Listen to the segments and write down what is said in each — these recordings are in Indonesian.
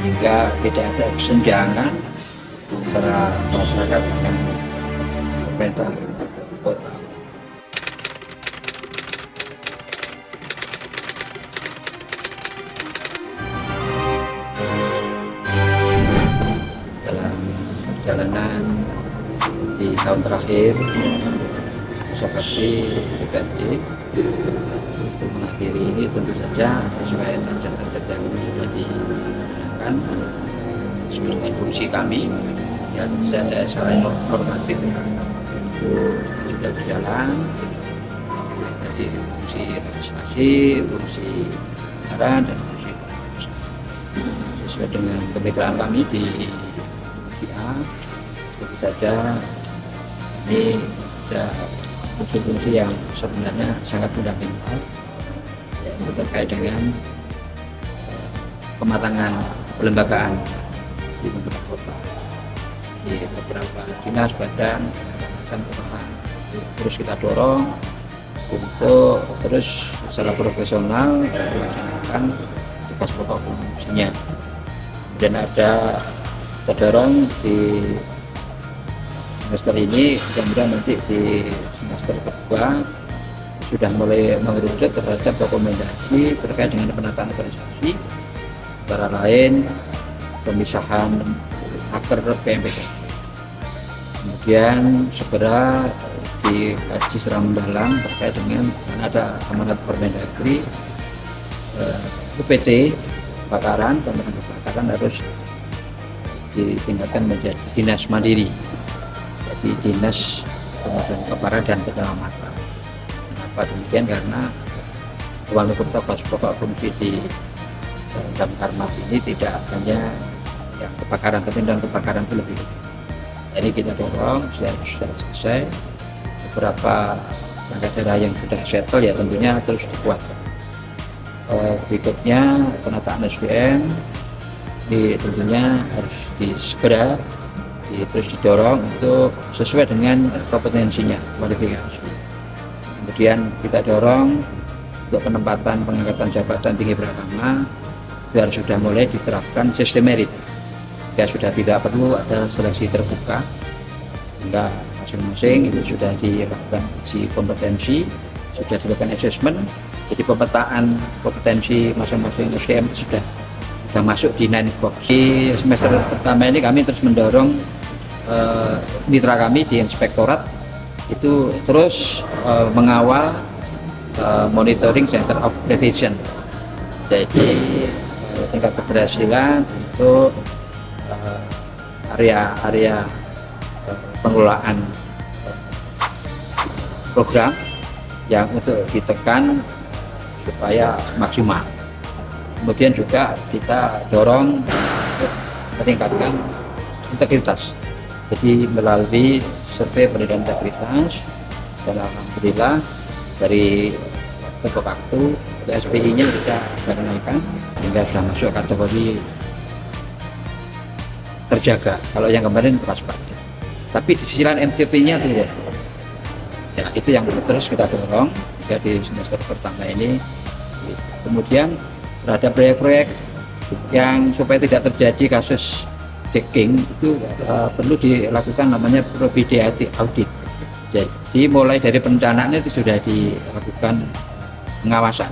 hingga tidak ada kesenjangan antara masyarakat dengan pemerintah kota. Dalam perjalanan di tahun terakhir seperti DPRD mengakhiri ini, tentu saja sesuai target-target yang sudah dicanangkan sesuai dengan fungsi kami, ya tentu saja secara normatif itu sudah berjalan dari fungsi legislasi, fungsi anggaran, dan fungsi sesuai dengan kemitraan kami di IA. Tentu saja ini ada fungsi-fungsi yang sebenarnya sangat fundamental, yaitu terkait dengan kematangan kelembagaan di beberapa kota, di beberapa dinas, badan, dan kelurahan. Terus kita dorong untuk terus secara profesional melaksanakan tugas pokok fungsinya. Dan ada terdorong di semester ini, mudah-mudahan nanti di semester kedua sudah mulai mengerucut terhadap rekomendasi terkait dengan penataan organisasi, antara lain pemisahan haker PMPK. Kemudian segera dikaji secara mendalam terkait dengan ada amanat Permendagri, UPT kebakaran, pemenangan kebakaran harus ditingkatkan menjadi dinas mandiri, jadi dinas pemadam kebakaran dan penyelamatan. Kenapa demikian? Karena walaupun tugas pokok fungsi di Damkarmat ini tidak hanya yang kebakaran, tapi dan kebakaran itu lebih. Jadi kita dorong sudah selesai, beberapa perangkat daerah yang sudah settle ya tentunya terus dikuatkan. Berikutnya penataan SDM tentunya harus segera terus didorong untuk sesuai dengan kompetensinya, kualifikasi. Kemudian kita dorong untuk penempatan pengangkatan jabatan tinggi pertama itu harus sudah mulai diterapkan sistem merit, ya sudah tidak perlu ada seleksi terbuka, sehingga masing-masing itu sudah dilakukan uji kompetensi, sudah dilakukan assessment. Jadi pemetaan kompetensi masing-masing SDM itu sudah masuk di 9 box. Di semester pertama ini kami terus mendorong mitra kami di inspektorat itu terus mengawal monitoring center of prevention. Jadi tingkat keberhasilan untuk area-area pengelolaan program yang untuk ditekan supaya maksimal. Kemudian juga kita dorong untuk meningkatkan integritas. Jadi melalui survei penilaian integritas, dan alhamdulillah dari waktu ke waktu SPI-nya kita naikkan hingga sudah masuk kategori terjaga. Kalau yang kemarin waspada. Tapi di sisi lain MCP-nya tidak. Ya, itu yang terus kita dorong hingga di semester pertama ini. Kemudian terhadap proyek-proyek yang supaya tidak terjadi kasus hacking itu perlu dilakukan namanya probity audit. Jadi mulai dari perencanaan itu sudah dilakukan pengawasan,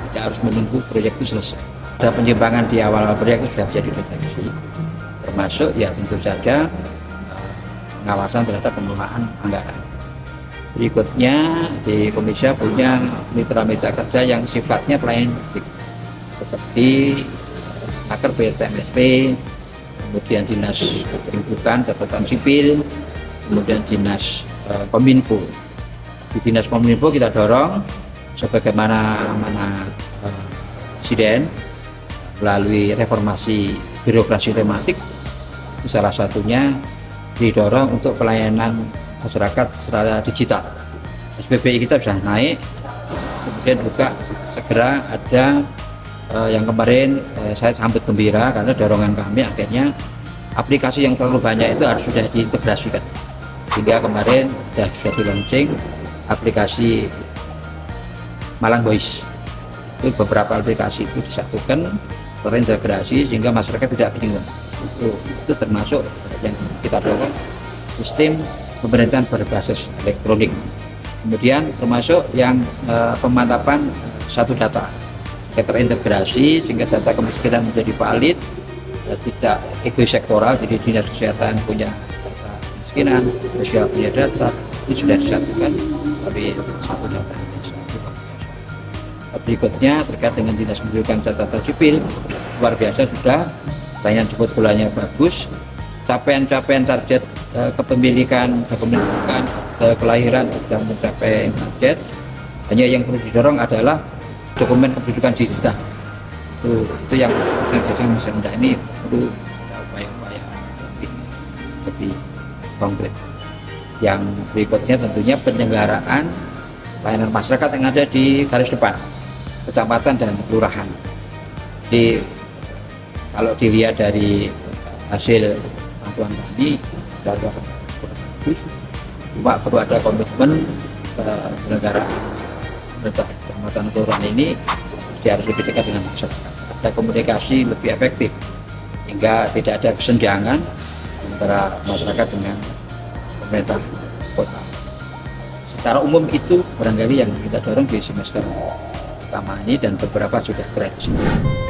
tidak harus menunggu proyek itu selesai. Ada penyimpangan di awal proyek itu sudah bisa dideteksi, termasuk ya tentu saja pengawasan terhadap pengelolaan anggaran. Berikutnya di Komisi punya mitra-mitra kerja yang sifatnya pelayanan publik, seperti Naker BSMSP, kemudian Dinas Kependudukan Catatan Sipil, kemudian Dinas Kominfo. Di Dinas Kominfo kita dorong sebagaimana amanat Presiden melalui reformasi birokrasi tematik, itu salah satunya didorong untuk pelayanan masyarakat secara digital. SPBI kita sudah naik, kemudian juga segera ada yang kemarin saya sambut gembira karena dorongan kami akhirnya aplikasi yang terlalu banyak itu harus sudah diintegrasikan, hingga kemarin sudah di launching aplikasi Malang Voice. Itu beberapa aplikasi itu disatukan terintegrasi sehingga masyarakat tidak bingung. Itu termasuk yang kita dorong, sistem pemerintahan berbasis elektronik. Kemudian termasuk yang pemantapan satu data terintegrasi sehingga data kemiskinan menjadi valid, tidak egois sektoral. Jadi dinas kesehatan punya data kemiskinan, sosial punya data, itu sudah disatukan melalui satu data Indonesia. Berikutnya terkait dengan dinas pendudukan catatan sipil, luar biasa sudah, pelayanan jemput bolanya bagus, capaian target kepemilikan dokumen kelahiran sudah mencapai target. Hanya yang perlu didorong adalah dokumen kependudukan digital. Itu yang persentase masih rendah, ini perlu ada upaya-upaya lebih konkret. Yang berikutnya tentunya penyelenggaraan pelayanan masyarakat yang ada di garis depan, kecamatan dan kelurahan. Jadi kalau dilihat dari hasil bantuan kami dan kurang bagus, cuma perlu ada komitmen penyelenggaraan pemerintah kecamatan kelurahan ini harus lebih dekat dengan masyarakat, ada komunikasi lebih efektif hingga tidak ada kesenjangan antara masyarakat dengan pemerintah kota. Secara umum itu barangkali yang kita dorong di semester pertama ini dan beberapa sudah terrealisasi.